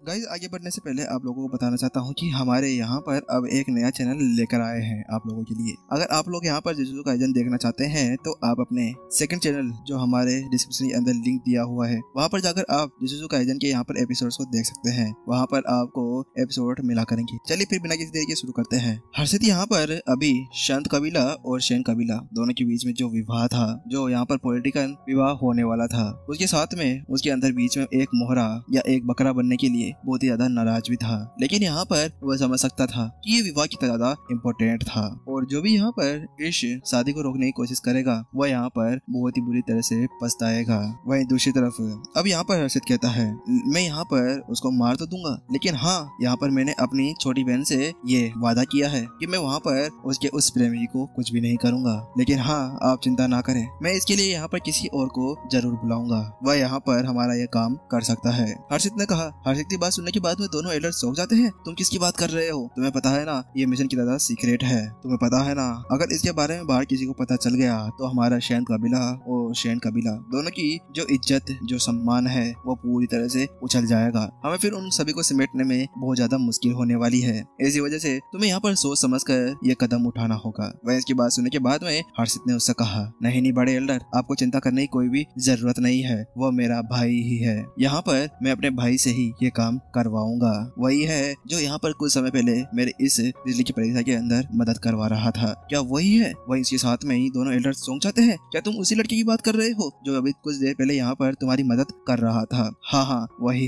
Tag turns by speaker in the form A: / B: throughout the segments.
A: Guys आगे बढ़ने से पहले आप लोगों को बताना चाहता हूँ कि हमारे यहाँ पर अब एक नया चैनल लेकर आए हैं आप लोगों के लिए। अगर आप लोग यहाँ पर जुजुत्सु काइसेन देखना चाहते हैं तो आप अपने सेकंड चैनल जो हमारे डिस्क्रिप्शन के अंदर लिंक दिया हुआ है वहाँ पर जाकर आप जुजुत्सु काइसेन के यहाँ पर एपिसोड्स को देख सकते हैं। वहाँ पर आपको एपिसोड मिला करेंगे। चलिए फिर बिना किसी देरी के शुरू करते हैं। हर्षित यहाँ पर अभी शांत कबीला और शेन कबीला दोनों के बीच में जो विवाह था, जो यहाँ पर पॉलिटिकल विवाह होने वाला था, उसके साथ में उसके अंदर बीच में एक मोहरा या एक बकरा बनने के लिए बहुत ही ज्यादा नाराज भी था। लेकिन यहाँ पर वह समझ सकता था कि ये विवाह कितना ज्यादा इम्पोर्टेंट था और जो भी यहाँ पर इस शादी को रोकने की कोशिश करेगा वह यहाँ पर बहुत ही बुरी तरह से पछताएगा। वहीं दूसरी तरफ अब यहाँ पर हर्षित कहता है मैं यहाँ पर उसको मार तो दूंगा, लेकिन हाँ यहाँ पर मैंने अपनी छोटी बहन से ये वादा किया है कि मैं वहाँ पर उसके उस प्रेमी को कुछ भी नहीं करूंगा। लेकिन हाँ आप चिंता ना करें, मैं इसके लिए यहाँ पर किसी और को जरूर बुलाऊंगा, वह यहाँ पर हमारा ये काम कर सकता है। हर्षित ने कहा। हर्षित की बात सुनने के बाद में दोनों एल्डर्स चौंक जाते हैं। तुम किसकी बात कर रहे हो? तुम्हें पता है ना ये मिशन कितना सीक्रेट है? तुम्हें पता है ना अगर इसके बारे में बाहर किसी को पता चल गया तो हमारा शैन कबीला और शेन कबीला दोनों की जो इज्जत जो सम्मान है वो पूरी तरह से उछल जाएगा। हमें फिर उन सभी को समेटने में बहुत ज्यादा मुश्किल होने वाली है। इसी वजह से तुम्हें यहाँ पर सोच समझ कर ये कदम उठाना होगा। वह इसकी बात सुनने के बाद में हर्षित ने उससे कहा नहीं बड़े एल्डर, आपको चिंता करने की कोई भी जरूरत नहीं है, वो मेरा भाई ही है। यहाँ पर मैं अपने भाई से ही ये काम करवाऊंगा। वही है जो यहाँ पर कुछ समय पहले मेरे इस बिजली की परीक्षा के अंदर मदद करवा रहा था। क्या वही है? वही इसके साथ में ही दोनों एल्डर्स चौंक जाते हैं। क्या तुम उसी लड़के की बात कर रहे हो जो अभी कुछ देर पहले यहाँ पर तुम्हारी मदद कर रहा था? हाँ वही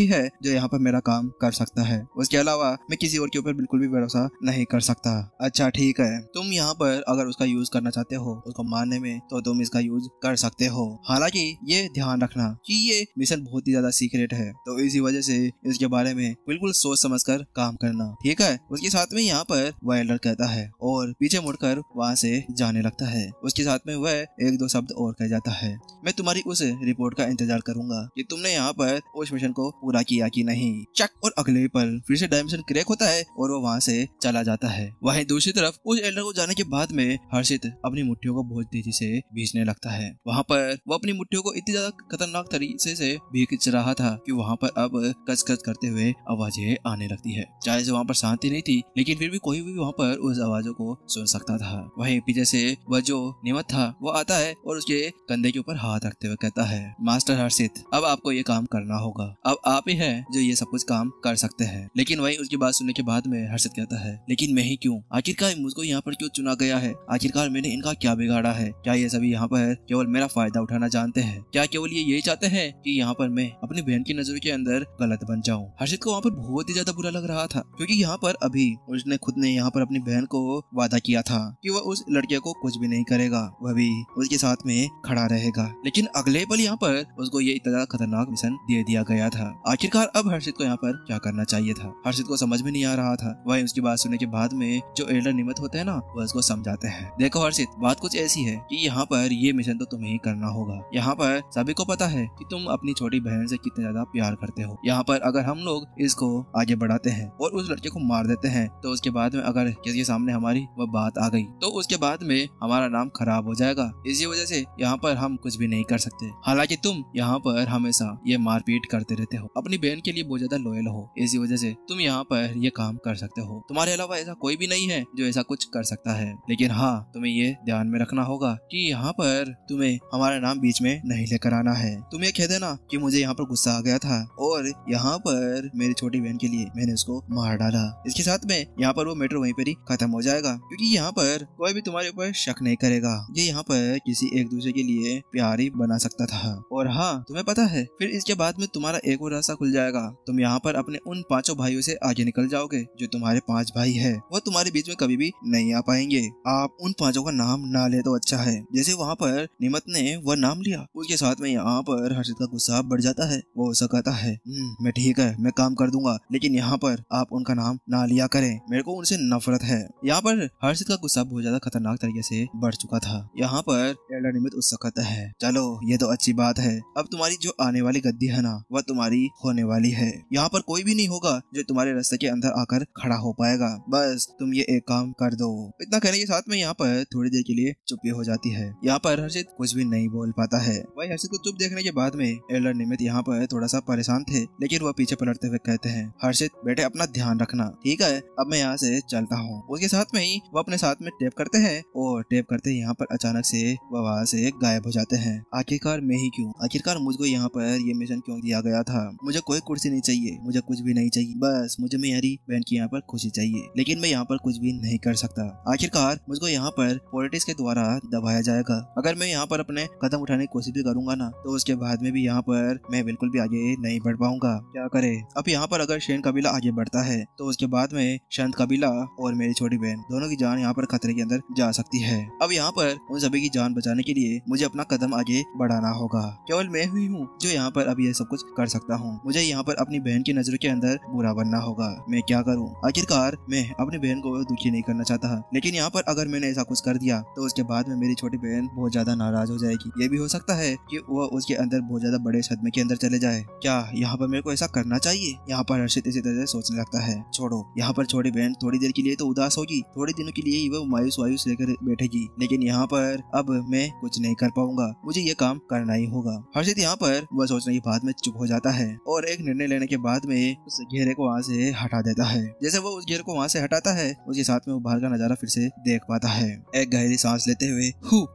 A: है जो यहाँ पर मेरा काम कर सकता है। उसके अलावा मैं किसी और के ऊपर बिल्कुल भी भरोसा नहीं कर सकता। अच्छा ठीक है, तुम यहाँ पर अगर उसका यूज करना चाहते हो उसको मारने में तो तुम इसका यूज कर सकते हो। हालांकि ये ध्यान रखना कि ये मिशन बहुत ही ज्यादा सीक्रेट है, तो इसी वजह से इसके बारे में बिल्कुल सोच समझकर काम करना, ठीक है? उसके साथ में यहाँ पर वह एल्डर कहता है और पीछे मुड़कर वहाँ से जाने लगता है। उसके साथ में वह एक दो शब्द और कह जाता है, मैं तुम्हारी उस रिपोर्ट का इंतजार करूंगा कि तुमने यहाँ पर उस मिशन को पूरा किया कि नहीं। चक और अगले पल फिर से डायमेंशन क्रैक होता है और वो वहाँ से चला जाता है। वहीं दूसरी तरफ उस एल्डर को जाने के बाद में हर्षित अपनी मुट्ठियों को बहुत तेजी से भींचने लगता है। वहाँ पर वो अपनी मुट्ठियों को इतनी ज्यादा खतरनाक तरीके से भींच रहा था कि वहाँ पर अब कच कच करते हुए आवाजें आने लगती है। चाहे से वहाँ पर शांति नहीं थी, लेकिन फिर भी कोई भी वहाँ पर उस आवाजों को सुन सकता था। वहीं पीछे से वह जो निमत था वो आता है और उसके कंधे के ऊपर हाथ रखते हुए कहता है, मास्टर हर्षित अब आपको ये काम करना होगा। अब आप ही है जो ये सब कुछ काम कर सकते हैं। लेकिन वहीं उसकी बात सुनने के बाद में हर्षित कहता है, लेकिन मैं ही क्यों? आखिरकार मुझको यहाँ पर क्यों चुना गया है? आखिरकार मैंने इनका क्या बिगाड़ा है? क्या ये सभी यहाँ पर केवल मेरा फायदा उठाना जानते हैं? क्या केवल ये यही चाहते हैं कि यहाँ पर मैं अपनी बहन की नजरों के अंदर गलत बन जाऊं? हर्षित को वहाँ पर बहुत ही ज्यादा बुरा लग रहा था, क्योंकि यहाँ पर अभी उसने खुद ने यहाँ पर अपनी बहन को वादा किया था कि वह उस लड़के को कुछ भी नहीं करेगा, वह भी उसके साथ में खड़ा रहेगा। लेकिन अगले पल यहाँ पर उसको ये इतना खतरनाक मिशन दे दिया गया था। आखिरकार अब हर्षित को यहाँ पर क्या करना चाहिए था? हर्षित को समझ में नहीं आ रहा था। वही उसकी बात सुनने के बाद में जो एल्डर निमित होते हैं ना, वह उसको समझाते हैं, देखो हर्षित बात कुछ ऐसी है कि यहाँ पर ये मिशन तो तुम्हें ही करना होगा। यहाँ पर सभी को पता है कि तुम अपनी छोटी बहन से कितने ज्यादा प्यार करते हो। यहाँ पर अगर हम लोग इसको आगे बढ़ाते हैं और उस लड़के को मार देते हैं तो उसके बाद में अगर किसी के सामने हमारी वह बात आ गई तो उसके बाद में हमारा नाम खराब हो जाएगा। इसी वजह से यहाँ पर हम कुछ भी नहीं कर सकते। हालांकि तुम यहाँ पर हमेशा ये मारपीट करते रहते हो, अपनी बहन के लिए बहुत ज्यादा लॉयल हो, इसी वजह से तुम यहाँ पर ये काम कर सकते हो। तुम्हारे अलावा ऐसा कोई भी नहीं है जो ऐसा कुछ कर सकता है। लेकिन हाँ तुम्हें ये ध्यान में रखना होगा कि यहाँ पर तुम्हें हमारा नाम बीच में नहीं लेकर आना है। तुम ये कह देना कि मुझे यहाँ पर गुस्सा आ गया था और यहाँ पर मेरी छोटी बहन के लिए मैंने उसको मार डाला। इसके साथ में यहाँ पर वो मैटर वहीं पर ही खत्म हो जाएगा, क्योंकि यहाँ पर कोई भी तुम्हारे ऊपर शक नहीं करेगा। ये यहाँ पर किसी एक दूसरे के लिए प्यार ही बना सकता था। और हाँ तुम्हें पता है फिर इसके बाद में तुम्हारा एक और रास्ता खुल जाएगा। तुम यहाँ पर अपने उन पांचों भाइयों से आगे निकल जाओगे। जो तुम्हारे 5 भाई है वो तुम्हारे बीच में कभी भी नहीं आ पाएंगे। आप उन 5 का नाम ना ले तो अच्छा है। जैसे वहाँ पर निमत ने वह नाम लिया, उसके साथ में यहाँ पर हर्षित का गुस्सा बढ़ जाता है। वो उसका कहता है मैं ठीक है मैं काम कर दूंगा, लेकिन यहाँ पर आप उनका नाम ना लिया करें, मेरे को उनसे नफरत है। यहाँ पर हर्षित का गुस्सा बहुत ज्यादा खतरनाक तरीके से बढ़ चुका था। यहाँ पर एल्डर निमित उससे कहता है, चलो ये तो अच्छी बात है, अब तुम्हारी जो आने वाली गद्दी है ना वह तुम्हारी होने वाली है। यहाँ पर कोई भी नहीं होगा जो तुम्हारे रास्ते के अंदर आकर खड़ा हो पाएगा। बस तुम ये एक काम कर दो। इतना कहने के साथ में यहाँ पर थोड़ी देर के लिए चुप्पी हो जाती है। यहाँ पर हर्षित कुछ भी नहीं बोल पाता है। वही हर्षित को चुप देखने के बाद में एल्डर निमित यहाँ पर थोड़ा सा परेशान थे, लेकिन वह पीछे पलटते हुए कहते हैं, हर्षित बेटे अपना ध्यान रखना, ठीक है, अब मैं यहाँ से चलता हूँ। उसके साथ में ही वो अपने साथ में टेप करते हैं और टेप करते यहाँ पर अचानक से वह वहाँ से गायब हो जाते हैं। आखिरकार मैं ही क्यों, आखिरकार मुझको यहाँ पर ये मिशन क्यों दिया गया था? मुझे कोई कुर्सी नहीं चाहिए, मुझे कुछ भी नहीं चाहिए, बस मुझे मेरी बहन की यहाँ पर खुशी चाहिए, लेकिन मैं यहाँ पर कुछ भी नहीं कर सकता। आखिरकार मुझको यहाँ पर पॉलिटिक्स के द्वारा दबाया जाएगा। अगर मैं यहाँ पर अपने कदम उठाने की कोशिश भी करूंगा ना, तो उसके बाद में भी यहाँ पर मैं बिल्कुल भी आगे नहीं बढ़ पाऊंगा। क्या करे? अब यहाँ पर अगर शेन कबीला आगे बढ़ता है तो उसके बाद में शांत कबीला और मेरी छोटी बहन दोनों की जान यहाँ पर खतरे के अंदर जा सकती है। अब यहाँ पर उन सभी की जान बचाने के लिए मुझे अपना कदम आगे बढ़ाना होगा। केवल मैं ही हूँ जो यहाँ पर अब ये सब कुछ कर सकता हूँ। मुझे यहाँ पर अपनी बहन की नजरों के अंदर बुरा बनना होगा। मैं क्या करूँ? आखिरकार मैं अपनी बहन को दुखी नहीं करना चाहता, लेकिन यहाँ पर अगर मैंने ऐसा कुछ कर दिया तो उसके बाद में मेरी छोटी बहन बहुत ज्यादा नाराज हो जाएगी। ये भी हो सकता है कि वह उसके अंदर बहुत ज्यादा बड़े सदमे के अंदर चले जाए। क्या यहाँ पर मेरे को ऐसा करना चाहिए? यहाँ पर हर्षित इसी तरह से सोचने लगता है। छोड़ो, यहाँ पर छोटी बहन थोड़ी देर के लिए तो उदास होगी, थोड़े दिनों के लिए ही वह मायूस लेकर बैठेगी, लेकिन यहाँ पर अब मैं कुछ नहीं कर पाऊंगा, मुझे ये काम करना ही होगा। हर्षित यहाँ पर वह सोचने के बाद में चुप हो जाता है और एक निर्णय लेने के बाद में उस घेरे को वहाँ से हटा देता है। जैसे वो उस घेरे को वहाँ से हटाता है, उसके साथ में वो बाहर का नजारा फिर से देख पाता है। एक गहरी सांस लेते हुए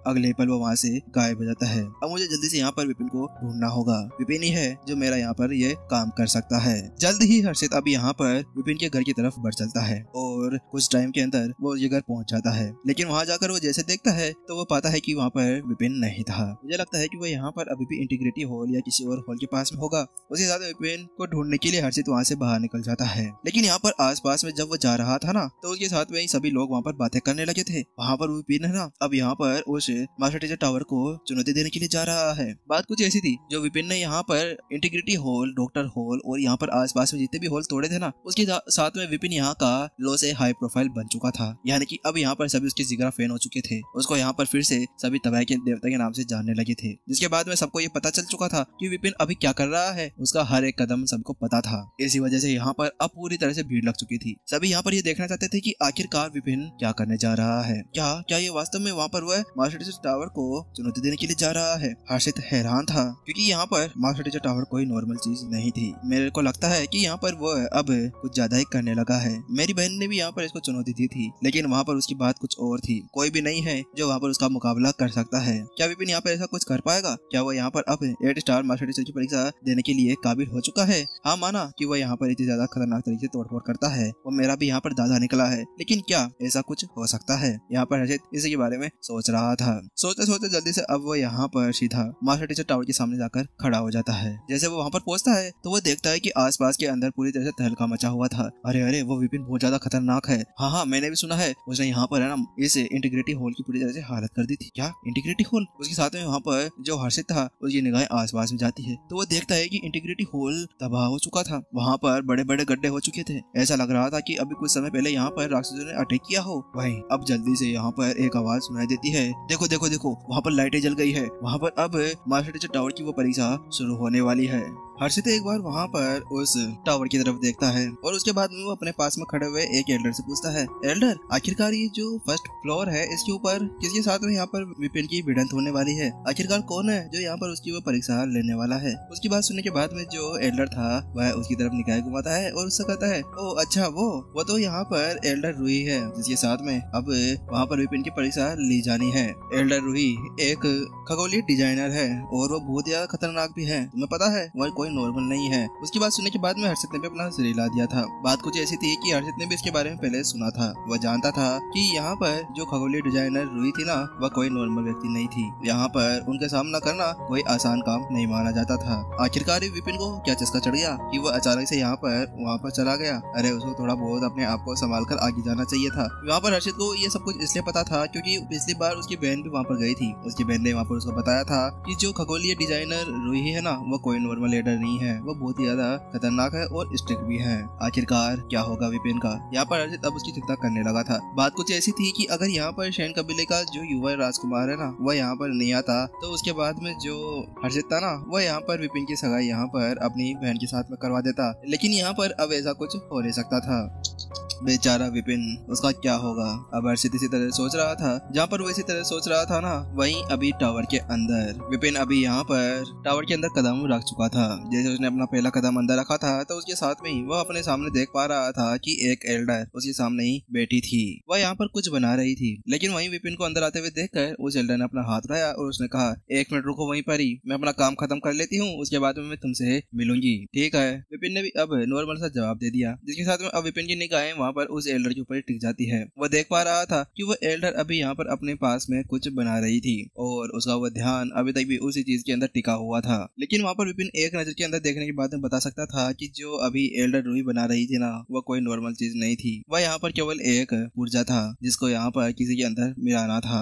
A: अगले पल वो वहाँ से गायब हो जाता है। अब मुझे जल्दी से यहाँ पर विपिन को ढूंढना होगा। विपिन ही है जो मेरा यहाँ पर ये काम कर सकता है। जल्द ही हर्षित अब यहाँ पर विपिन के घर की तरफ बढ़ चलता है और कुछ टाइम के अंदर वो ये घर पहुँच जाता है, लेकिन वहाँ जाकर वो जैसे देखता है तो वो पाता है कि वहाँ पर विपिन नहीं था। मुझे लगता है कि वो यहाँ पर अभी भी इंटीग्रिटी हॉल या किसी और हॉल के पास में होगा। उसके साथ विपिन को ढूंढने के लिए हर्षित वहाँ से बाहर निकल जाता है, लेकिन यहाँ पर आसपास में जब वो जा रहा था ना, तो उसके साथ में सभी लोग वहाँ पर बातें करने लगे थे। वहाँ पर विपिन है ना, अब यहाँ पर उस मास्टर टीचर टावर को चुनौती देने के लिए जा रहा है। बात कुछ ऐसी थी, जो विपिन ने यहाँ पर इंटीग्रिटी हॉल, डॉक्टर हॉल और यहाँ पर आसपास में जितने भी हॉल तोड़े थे ना, उसके साथ में विपिन यहाँ का लो से हाई प्रोफाइल बन चुका था। यानी कि अब यहाँ पर सभी उसके जिगरा फैन हो चुके थे। उसको यहाँ पर फिर से सभी तबाही के देवता के नाम से जानने लगे थे, जिसके बाद में सबको ये पता चल चुका था कि विपिन अभी क्या कर रहा है। उसका हर एक कदम सबको पता था। इसी वजह से यहाँ पर अब पूरी तरह से भीड़ लग चुकी थी। सभी यहाँ पर ये देखना चाहते थे कि आखिरकार विपिन क्या करने जा रहा है। क्या ये वास्तव में वहाँ पर वह मास्टर टीचर टावर को चुनौती देने के लिए जा रहा है? हर्षित हैरान था, क्योंकि यहाँ पर मास्टर टीचर टावर कोई नॉर्मल चीज नहीं थी। मेरे को लगता है कि यहाँ पर वह अब कुछ ज्यादा ही करने लगा है। मेरी बहन ने भी यहाँ पर इसको चुनौती दी थी, लेकिन वहाँ पर उसकी बात कुछ और थी। कोई भी नहीं है जो वहाँ पर उसका मुकाबला कर सकता है। क्या विपिन यहाँ पर ऐसा कुछ कर पाएगा? क्या वो यहाँ पर अब 8 स्टार मास्टर टीचर की परीक्षा देने के लिए काबिल हो चुका है? हाँ, माना कि वह यहाँ पर इतनी ज्यादा खतरनाक तरीके से तोड़फोड़ करता है। वो मेरा भी यहाँ पर दादा निकला है, लेकिन क्या ऐसा कुछ हो सकता है? यहाँ पर हर्षित इसी के बारे में सोच रहा था। सोचते सोचते जल्दी से अब वो यहाँ पर सीधा मास्टर टीचर टावर के सामने जाकर खड़ा हो जाता है। जैसे वो वहाँ पर पहुँचता है तो वो देखता है कि आसपास के अंदर पूरी तरह से तहलका मचा हुआ था। अरे वो विपिन बहुत ज्यादा खतरनाक है। हाँ, मैंने भी सुना है उसने यहाँ पर है ना इस इंटीग्रिटी हॉल की पूरी तरह से हालत कर दी थी। क्या इंटीग्रिटी हॉल? उसके साथ में वहाँ पर जो हर्षित था उसकी निगाहें आसपास में जाती है तो वो देखता है कि इंटीग्रिटी हॉल तबाह हो चुका था। वहाँ पर बड़े बड़े गड्ढे हो चुके थे। ऐसा लग रहा था कि अभी कुछ समय पहले यहाँ पर राक्षसों ने अटैक किया हो। वहीं अब जल्दी से यहाँ पर एक आवाज सुनाई देती है, देखो देखो देखो, वहाँ पर लाइटें जल गई है। वहाँ पर अब मास्टर टीचर टावर की वो परीक्षा शुरू होने वाली है। हर्षित एक बार वहाँ पर उस टावर की तरफ देखता है और उसके बाद में वो अपने पास में खड़े हुए एक एल्डर से पूछता है, एल्डर आखिरकार ये जो फर्स्ट फ्लोर है इसके ऊपर किसके साथ में यहाँ पर विपिन की भिड़ंत होने वाली है? आखिरकार कौन है जो यहाँ पर उसकी वो परीक्षा लेने वाला है? उसकी बात सुनने के बाद में जो एल्डर था वह उसकी तरफ निगाह घुमाता है और उससे कहता है, ओ अच्छा, वो तो यहाँ पर एल्डर रूही है जिसके साथ में अब वहाँ पर विपिन की परीक्षा ली जानी है। एल्डर रूही एक खगोलीय डिजाइनर है और वो बहुत ज्यादा खतरनाक भी है, तुम्हें पता है, वह कोई नॉर्मल नहीं है। उसकी बात सुनने के बाद में हर्षित ने भी अपना सिर हिला दिया था। बात कुछ ऐसी थी कि हर्षित ने भी इसके बारे में पहले सुना था। वह जानता था कि यहाँ पर जो खगोलीय डिजाइनर रूही थी ना, वह कोई नॉर्मल व्यक्ति नहीं थी। यहाँ पर उनका सामना करना कोई आसान काम नहीं माना जाता था। आखिरकार विपिन को क्या चस्का चढ़ गया कि वह अचानक से यहाँ पर वहाँ पर चला गया। अरे उसको थोड़ा बहुत अपने आप को संभाल कर आगे जाना चाहिए था। वहाँ पर हर्षित को ये सब कुछ इसलिए पता था क्योंकि पिछली बार उसकी बहन भी वहाँ पर गई थी। उसकी बहन ने वहाँ पर उसको बताया था कि जो खगोलीय डिजाइनर रूही है ना, वो कोई नॉर्मल लीडर नहीं है, वो बहुत ही ज्यादा खतरनाक है और स्ट्रिक्ट भी है। आखिरकार क्या होगा विपिन का? यहाँ पर हर्षित अब उसकी चिंता करने लगा था। बात कुछ ऐसी थी कि अगर यहाँ पर शैन कबीले का जो युवा राजकुमार है ना, वह यहाँ पर नहीं आता तो उसके बाद में जो हर्षित था ना, वह यहाँ पर विपिन की सगाई यहाँ पर अपनी बहन के साथ में करवा देता। लेकिन यहाँ पर अब ऐसा कुछ हो नहीं सकता था। बेचारा विपिन, उसका क्या होगा। अब हर्षित इसी तरह सोच रहा था, जहाँ पर वो इसी तरह सोच रहा था ना, वहीं अभी टावर के अंदर विपिन अभी यहाँ पर टावर के अंदर कदम रख चुका था। जैसे उसने अपना पहला कदम अंदर रखा था तो उसके साथ में ही वह अपने सामने देख पा रहा था कि एक एल्डर उसके सामने ही बैठी थी। वह यहाँ पर कुछ बना रही थी, लेकिन वहीं विपिन को अंदर आते हुए देखकर उस एल्डर ने अपना हाथ उठाया और उसने कहा, 1 मिनट रुको वहीं पर ही, मैं अपना काम खत्म कर लेती हूँ, उसके बाद में मैं तुमसे मिलूंगी। ठीक है। विपिन ने भी अब नॉर्मल सा जवाब दे दिया, जिसके साथ में अब विपिन की निगाहें वहाँ पर उस एल्डर के ऊपर टिक जाती है। वह देख पा रहा था कि वह एल्डर अभी यहाँ पर अपने पास में कुछ बना रही थी और उसका वह ध्यान अभी तक भी उसी चीज के अंदर टिका हुआ था। लेकिन वहाँ पर विपिन एक नजर के अंदर देखने के बाद में बता सकता था कि जो अभी एल्डर रूही बना रही थी ना, वह कोई नॉर्मल चीज नहीं थी। वह यहाँ पर केवल एक ऊर्जा था जिसको यहाँ पर किसी के अंदर मिलाना था।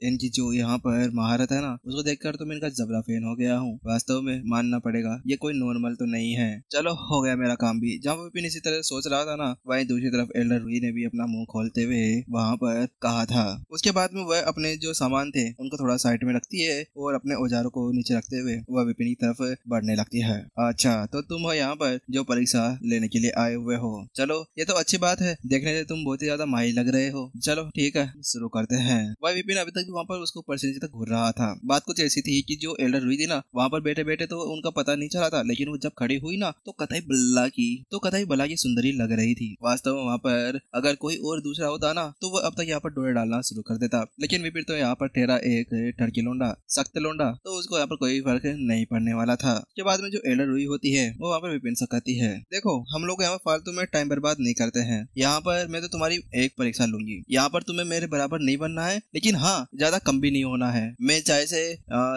A: इनकी जो यहाँ पर महारत है ना, उसको देखकर तो मैं इनका जबरा फैन हो गया हूँ। वास्तव में मानना पड़ेगा, ये कोई नॉर्मल तो नहीं है। चलो हो गया मेरा काम भी। जहाँ विपिन इसी तरह सोच रहा था ना, वहीं दूसरी तरफ एल्डर रूही ने भी अपना मुंह खोलते हुए वहाँ पर कहा था। उसके बाद में वह अपने जो सामान थे उनको थोड़ा साइड में रखती है और अपने औजारों को नीचे रखते हुए वह विपिन की तरफ बढ़ने लगती है। अच्छा, तो तुम हो यहाँ पर जो परीक्षा लेने के लिए आए हुए हो। चलो ये तो अच्छी बात है, देखने से तुम बहुत ही ज्यादा माहिर लग रहे हो। चलो ठीक है, शुरू करते हैं। वह विपिन अभी तक वहाँ पर उसको ऊपर से नीचे तक घूर रहा था। बात कुछ ऐसी थी कि जो एल्डर रूही थी ना, वहाँ पर बैठे बैठे तो उनका पता नहीं चला था, लेकिन वो जब खड़ी हुई ना तो कतई बला की सुंदरी लग रही थी। वास्तव में वहाँ पर अगर कोई और दूसरा होता ना तो वो अब तक यहाँ पर डोरे डालना शुरू कर देता, लेकिन विपिन तो यहाँ पर ठहरा एक टर्की लोंडा, सख्त लोंडा, तो उसको यहाँ पर कोई फर्क नहीं पड़ने वाला था। के बाद में जो एल्डर रूही होती है वो वहाँ पर विपिन से कहती है, देखो हम लोग यहाँ पर फालतू में टाइम बर्बाद नहीं करते हैं। यहाँ पर मैं तो तुम्हारी एक परीक्षा लूंगी। यहाँ पर तुम्हें मेरे बराबर नहीं बनना है, लेकिन हाँ ज्यादा कम भी नहीं होना है। मैं चाहे से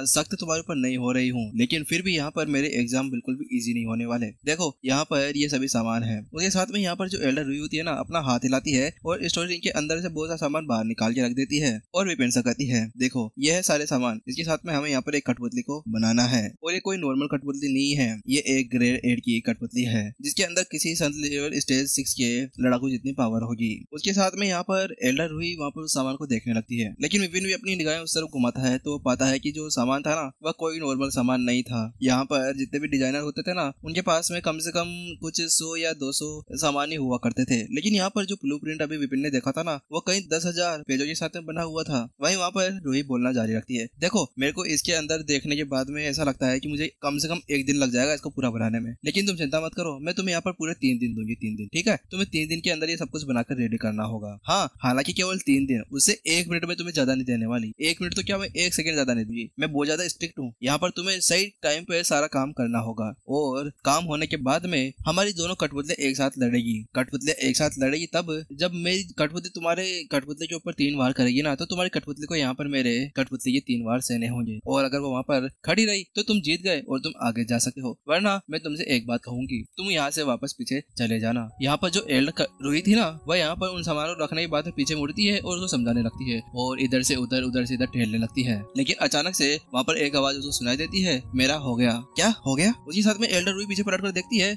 A: सख्त तुम्हारे ऊपर नहीं हो रही हूँ, लेकिन फिर भी यहाँ पर मेरे एग्जाम बिल्कुल भी इजी नहीं होने वाले। देखो यहाँ पर ये सभी सामान है। उसके साथ में यहाँ पर जो एल्डर रूही होती है ना, अपना हाथ हिलाती है और स्टोरी के अंदर से बहुत सा सामान बाहर निकाल के रख देती है और विपिन से कहती है, देखो ये है सारे सामान, इसके साथ में हमें यहाँ पर एक कठपुतली को बनाना है और ये कोई नॉर्मल कठपुतली नहीं है, ये एक ग्रेड 8 की कठपुतली है जिसके अंदर किसी संत लेवल स्टेज 6 के लड़ाकू जितनी पावर होगी। उसके साथ में यहाँ पर एल्डर रूही वहाँ पर उस सामान को देखने लगती है, लेकिन विपिन भी अपनी निगाहें उस तरफ घुमाता है तो पाता है कि जो सामान था ना वह कोई नॉर्मल सामान नहीं था। यहाँ पर जितने भी डिजाइनर होते थे ना, उनके पास में कम से कम कुछ 100 या 200 सामान ही हुआ करते थे, लेकिन यहाँ पर जो ब्लूप्रिंट अभी विपिन ने देखा था ना, वो कहीं 10,000 पेजों के साथ में बना हुआ था। वहीं वहाँ पर रूही बोलना जारी रखती है, देखो मेरे को इसके अंदर देखने के बाद में ऐसा लगता है कि मुझे कम से कम 1 दिन लग जाएगा इसको पूरा बनाने में, लेकिन तुम चिंता मत करो, मैं तुम्हें यहाँ पर पूरे 3 दिन दूंगी। 3 दिन ठीक है, तुम्हें 3 दिन के अंदर ये सब कुछ बनाकर रेडी करना होगा। हाँ, हालांकि केवल 3 दिन, उससे 1 मिनट में तुम्हें ज्यादा नहीं देने वाली। 1 मिनट तो क्या, मैं 1 सेकंड ज्यादा नहीं दूंगी। मैं बहुत ज्यादा स्ट्रिक्ट हूँ। यहाँ पर तुम्हें सही टाइम पे सारा काम करना होगा और काम होने के बाद में हमारी दोनों कठपुतले एक साथ लड़ेगी। कठपुतले एक साथ लड़ेगी तब जब मेरी कठपुतली तुम्हारे कठपुतले के ऊपर 3 वार करेगी ना, तो तुम्हारी कठपुतली को यहाँ पर मेरे कठपुतली के 3 वार सहने होंगे और अगर वो वहाँ पर खड़ी रही तो तुम जीत गए और तुम आगे जा सकते हो, वरना मैं तुमसे एक बात कहूंगी, तुम यहाँ से वापस पीछे चले जाना। यहाँ पर जो एल्डर रूही थी ना, वह यहाँ पर उन सामानों को रखने के बाद पीछे मुड़ती है और उसको समझाने लगती है और इधर से उधर उधर से इधर टहलने लगती है, लेकिन अचानक से वहाँ पर एक आवाज उसको सुनाई देती है, मेरा हो गया। क्या हो गया? उसके साथ में एल्डर रूही पीछे पलट कर देखती है,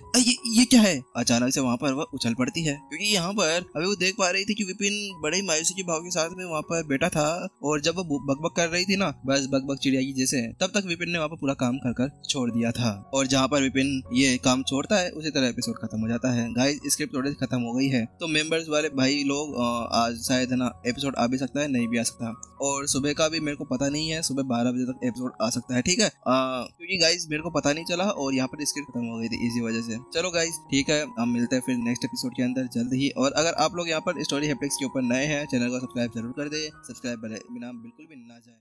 A: ये क्या है? अचानक से वहाँ पर वह उछल पड़ती है, क्योंकि यहाँ पर अभी वो देख पा रही थी कि विपिन बड़े मायूसी के भाव के साथ में वहाँ पर बैठा था और जब वो बकबक कर रही थी ना, बस बकबक चिड़िया की जैसे, तब तक विपिन ने वहाँ पर पूरा काम कर छोड़ दिया था। और जहाँ पर विपिन ये काम छोड़ता है उसी तरह एपिसोड खत्म हो जाता है। गाइस स्क्रिप्ट थोड़ी खत्म हो गई है, तो मेंबर्स वाले भाई लोग आज शायद ना एपिसोड आ भी सकता है, नहीं भी आ सकता, और सुबह का भी मेरे को पता नहीं है, सुबह 12 बजे तक एपिसोड आ सकता है। ठीक है, क्योंकि गाइस मेरे को पता नहीं चला और यहाँ पर स्क्रिप्ट खत्म हो गई थी इसी वजह से। चलो गाइस ठीक है, हम मिलते हैं फिर नेक्स्ट एपिसोड के अंदर जल्द ही। और अगर आप लोग यहाँ पर स्टोरी हैप्टिक्स के ऊपर नए हैं, चैनल को सब्सक्राइब जरूर कर दे, सब्सक्राइब बिना बिल्कुल भी ना जाए।